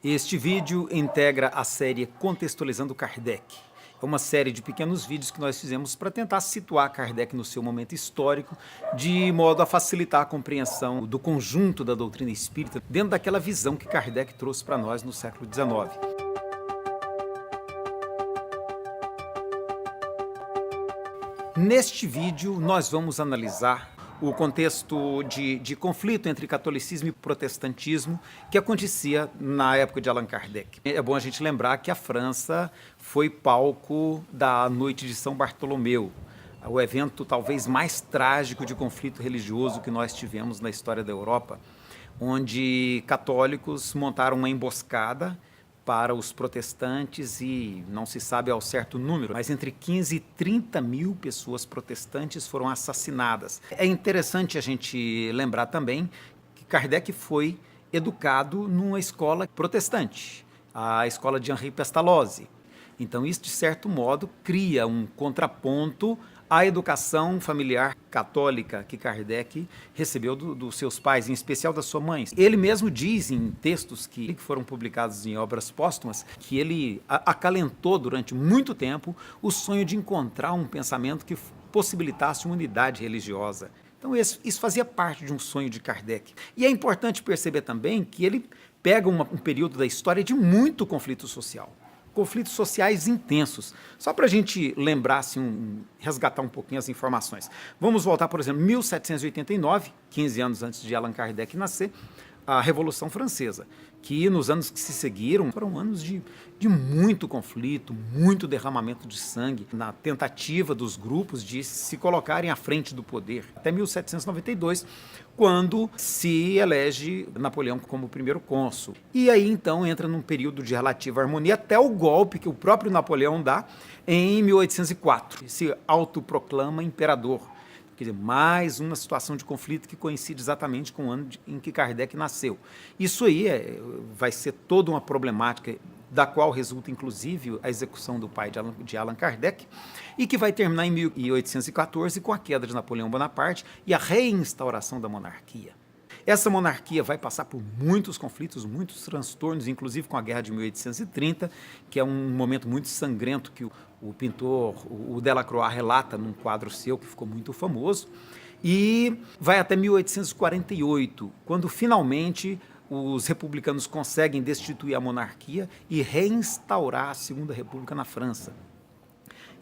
Este vídeo integra a série Contextualizando Kardec. É uma série de pequenos vídeos que nós fizemos para tentar situar Kardec no seu momento histórico, de modo a facilitar a compreensão do conjunto da doutrina espírita dentro daquela visão que Kardec trouxe para nós no século XIX. Neste vídeo nós vamos analisar o contexto de conflito entre catolicismo e protestantismo que acontecia na época de Allan Kardec. É bom a gente lembrar que a França foi palco da Noite de São Bartolomeu, o evento talvez mais trágico de conflito religioso que nós tivemos na história da Europa, onde católicos montaram uma emboscada para os protestantes e não se sabe ao certo número, mas entre 15 e 30 mil pessoas protestantes foram assassinadas. É interessante a gente lembrar também que Kardec foi educado numa escola protestante, a escola de Henri Pestalozzi. Então isso, de certo modo, cria um contraponto à educação familiar católica que Kardec recebeu dos seus pais, em especial da sua mãe. Ele mesmo diz em textos que foram publicados em obras póstumas que ele acalentou durante muito tempo o sonho de encontrar um pensamento que possibilitasse uma unidade religiosa. Então isso fazia parte de um sonho de Kardec. E é importante perceber também que ele pega um período da história de muito conflito social. Conflitos sociais intensos. Só para a gente lembrar, assim, resgatar um pouquinho as informações. Vamos voltar, por exemplo, 1789, 15 anos antes de Allan Kardec nascer, a Revolução Francesa, que nos anos que se seguiram foram anos de muito conflito, muito derramamento de sangue, na tentativa dos grupos de se colocarem à frente do poder. Até 1792, quando se elege Napoleão como primeiro cônsul. E aí, então, entra num período de relativa harmonia até o golpe que o próprio Napoleão dá em 1804. Se autoproclama imperador. Quer dizer, mais uma situação de conflito que coincide exatamente com o ano em que Kardec nasceu. Isso aí vai ser toda uma problemática da qual resulta, inclusive, a execução do pai de Allan Kardec, e que vai terminar em 1814 com a queda de Napoleão Bonaparte e a reinstauração da monarquia. Essa monarquia vai passar por muitos conflitos, muitos transtornos, inclusive com a Guerra de 1830, que é um momento muito sangrento que o pintor, o Delacroix, relata num quadro seu que ficou muito famoso, e vai até 1848, quando finalmente os republicanos conseguem destituir a monarquia e reinstaurar a Segunda República na França.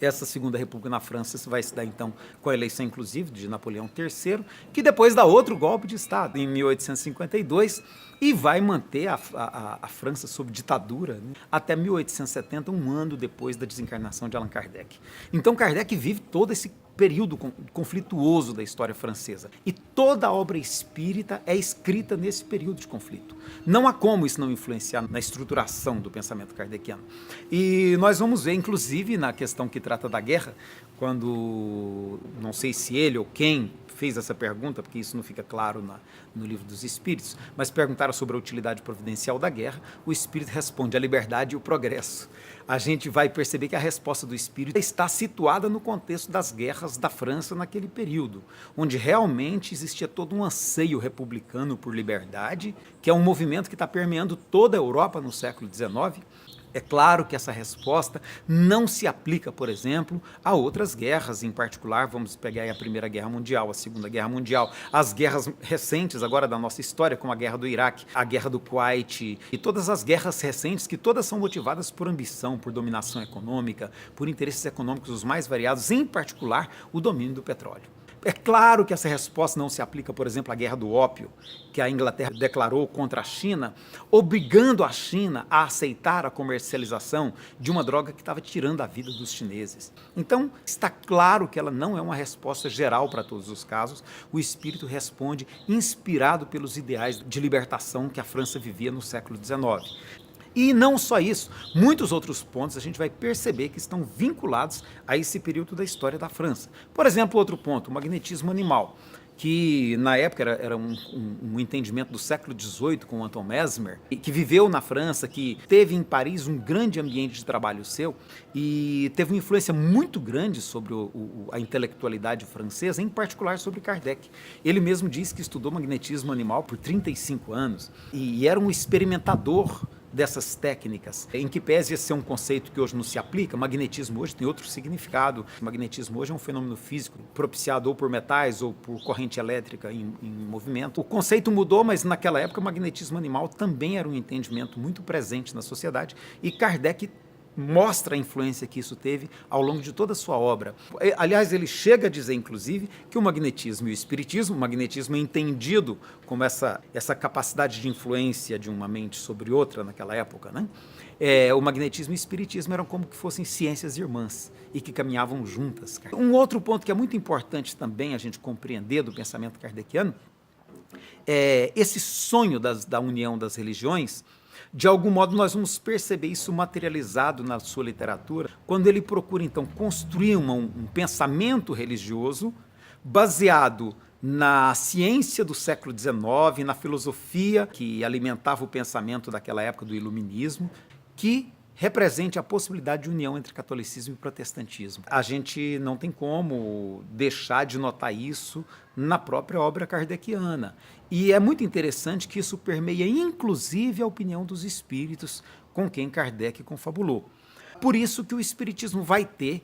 Essa Segunda República na França vai se dar, então, com a eleição, inclusive, de Napoleão III, que depois dá outro golpe de Estado, em 1852, e vai manter a França sob ditadura, né, até 1870, um ano depois da desencarnação de Allan Kardec. Então, Kardec vive todo esse período conflituoso da história francesa. E toda a obra espírita é escrita nesse período de conflito. Não há como isso não influenciar na estruturação do pensamento kardeciano. E nós vamos ver, inclusive, na questão que trata da guerra, quando, não sei se ele ou quem fez essa pergunta, porque isso não fica claro no Livro dos Espíritos, mas perguntaram sobre a utilidade providencial da guerra, o Espírito responde: a liberdade e o progresso. A gente vai perceber que a resposta do Espírito está situada no contexto das guerras da França naquele período, onde realmente existia todo um anseio republicano por liberdade, que é um movimento que está permeando toda a Europa no século XIX. É claro que essa resposta não se aplica, por exemplo, a outras guerras, em particular, vamos pegar aí a Primeira Guerra Mundial, a Segunda Guerra Mundial, as guerras recentes agora da nossa história, como a Guerra do Iraque, a Guerra do Kuwait, e todas as guerras recentes, que todas são motivadas por ambição, por dominação econômica, por interesses econômicos os mais variados, em particular, o domínio do petróleo. É claro que essa resposta não se aplica, por exemplo, à Guerra do Ópio, que a Inglaterra declarou contra a China, obrigando a China a aceitar a comercialização de uma droga que estava tirando a vida dos chineses. Então, está claro que ela não é uma resposta geral para todos os casos. O Espírito responde inspirado pelos ideais de libertação que a França vivia no século XIX. E não só isso, muitos outros pontos a gente vai perceber que estão vinculados a esse período da história da França. Por exemplo, outro ponto, o magnetismo animal, que na época era um entendimento do século XVIII com Anton Mesmer, que viveu na França, que teve em Paris um grande ambiente de trabalho seu e teve uma influência muito grande sobre a intelectualidade francesa, em particular sobre Kardec. Ele mesmo disse que estudou magnetismo animal por 35 anos e era um experimentador dessas técnicas, em que pese esse ser um conceito que hoje não se aplica. Magnetismo hoje tem outro significado. O magnetismo hoje é um fenômeno físico propiciado ou por metais ou por corrente elétrica em movimento. O conceito mudou, mas naquela época o magnetismo animal também era um entendimento muito presente na sociedade, e Kardec mostra a influência que isso teve ao longo de toda a sua obra. Aliás, ele chega a dizer, inclusive, que o magnetismo e o espiritismo, o magnetismo é entendido como essa capacidade de influência de uma mente sobre outra naquela época, né? O magnetismo e o espiritismo eram como que fossem ciências irmãs e que caminhavam juntas. Um outro ponto que é muito importante também a gente compreender do pensamento kardeciano é esse sonho da união das religiões. De algum modo, nós vamos perceber isso materializado na sua literatura, quando ele procura, então, construir um pensamento religioso baseado na ciência do século XIX, na filosofia que alimentava o pensamento daquela época do iluminismo, que represente a possibilidade de união entre catolicismo e protestantismo. A gente não tem como deixar de notar isso na própria obra kardeciana. E é muito interessante que isso permeia, inclusive, a opinião dos espíritos com quem Kardec confabulou. Por isso que o espiritismo vai ter,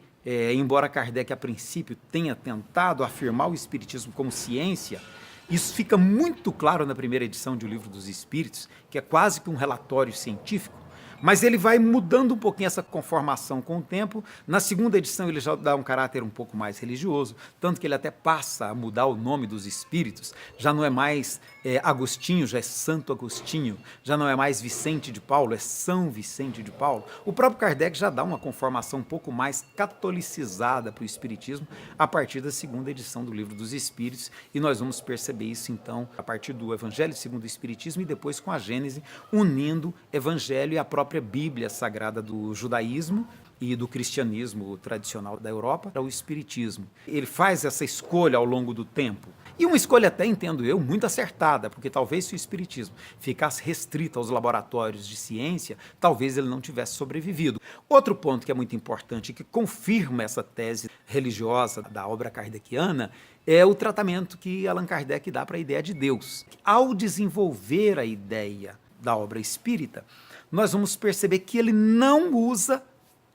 embora Kardec, a princípio, tenha tentado afirmar o espiritismo como ciência, isso fica muito claro na primeira edição de O Livro dos Espíritos, que é quase que um relatório científico, mas ele vai mudando um pouquinho essa conformação com o tempo. Na segunda edição ele já dá um caráter um pouco mais religioso, tanto que ele até passa a mudar o nome dos espíritos, já não é mais Agostinho, já é Santo Agostinho, já não é mais Vicente de Paulo, é São Vicente de Paulo. O próprio Kardec já dá uma conformação um pouco mais catolicizada para o espiritismo a partir da segunda edição do Livro dos Espíritos, e nós vamos perceber isso então a partir do Evangelho segundo o Espiritismo e depois com a Gênese, unindo Evangelho e a própria Bíblia Sagrada do judaísmo e do cristianismo tradicional da Europa ao espiritismo. Ele faz essa escolha ao longo do tempo. E uma escolha até, entendo eu, muito acertada, porque talvez se o espiritismo ficasse restrito aos laboratórios de ciência, talvez ele não tivesse sobrevivido. Outro ponto que é muito importante, que confirma essa tese religiosa da obra kardeciana, é o tratamento que Allan Kardec dá para a ideia de Deus. Ao desenvolver a ideia da obra espírita, nós vamos perceber que ele não usa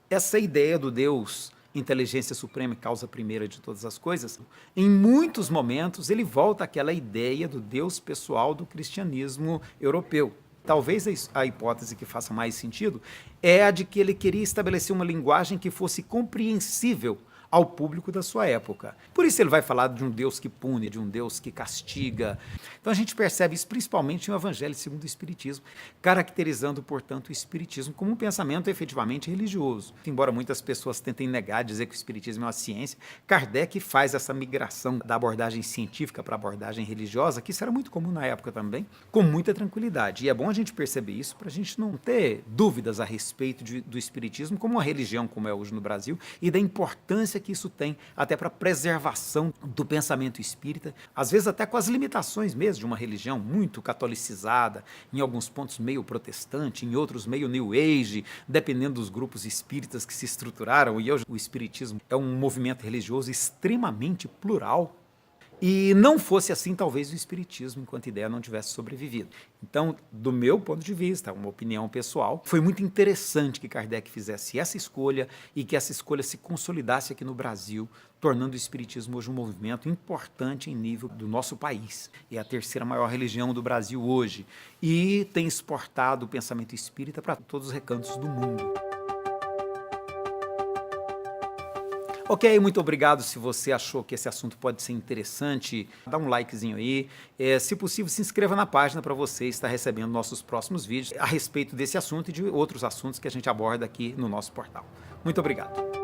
essa ideia do Deus, inteligência suprema e causa primeira de todas as coisas. Em muitos momentos ele volta àquela ideia do Deus pessoal do cristianismo europeu. Talvez a hipótese que faça mais sentido é a de que ele queria estabelecer uma linguagem que fosse compreensível ao público da sua época. Por isso ele vai falar de um Deus que pune, de um Deus que castiga. Então a gente percebe isso principalmente no Evangelho segundo o Espiritismo, caracterizando, portanto, o Espiritismo como um pensamento efetivamente religioso. Embora muitas pessoas tentem negar, dizer que o Espiritismo é uma ciência, Kardec faz essa migração da abordagem científica para a abordagem religiosa, que isso era muito comum na época também, com muita tranquilidade. E é bom a gente perceber isso para a gente não ter dúvidas a respeito do Espiritismo como uma religião, como é hoje no Brasil, e da importância que isso tem até para a preservação do pensamento espírita, às vezes até com as limitações mesmo de uma religião muito catolicizada, em alguns pontos meio protestante, em outros meio New Age, dependendo dos grupos espíritas que se estruturaram. E hoje o espiritismo é um movimento religioso extremamente plural. E não fosse assim, talvez o espiritismo, enquanto ideia, não tivesse sobrevivido. Então, do meu ponto de vista, uma opinião pessoal, foi muito interessante que Kardec fizesse essa escolha e que essa escolha se consolidasse aqui no Brasil, tornando o espiritismo hoje um movimento importante em nível do nosso país. É a terceira maior religião do Brasil hoje e tem exportado o pensamento espírita para todos os recantos do mundo. Ok, muito obrigado. Se você achou que esse assunto pode ser interessante, dá um likezinho aí. Se possível, se inscreva na página para você estar recebendo nossos próximos vídeos a respeito desse assunto e de outros assuntos que a gente aborda aqui no nosso portal. Muito obrigado.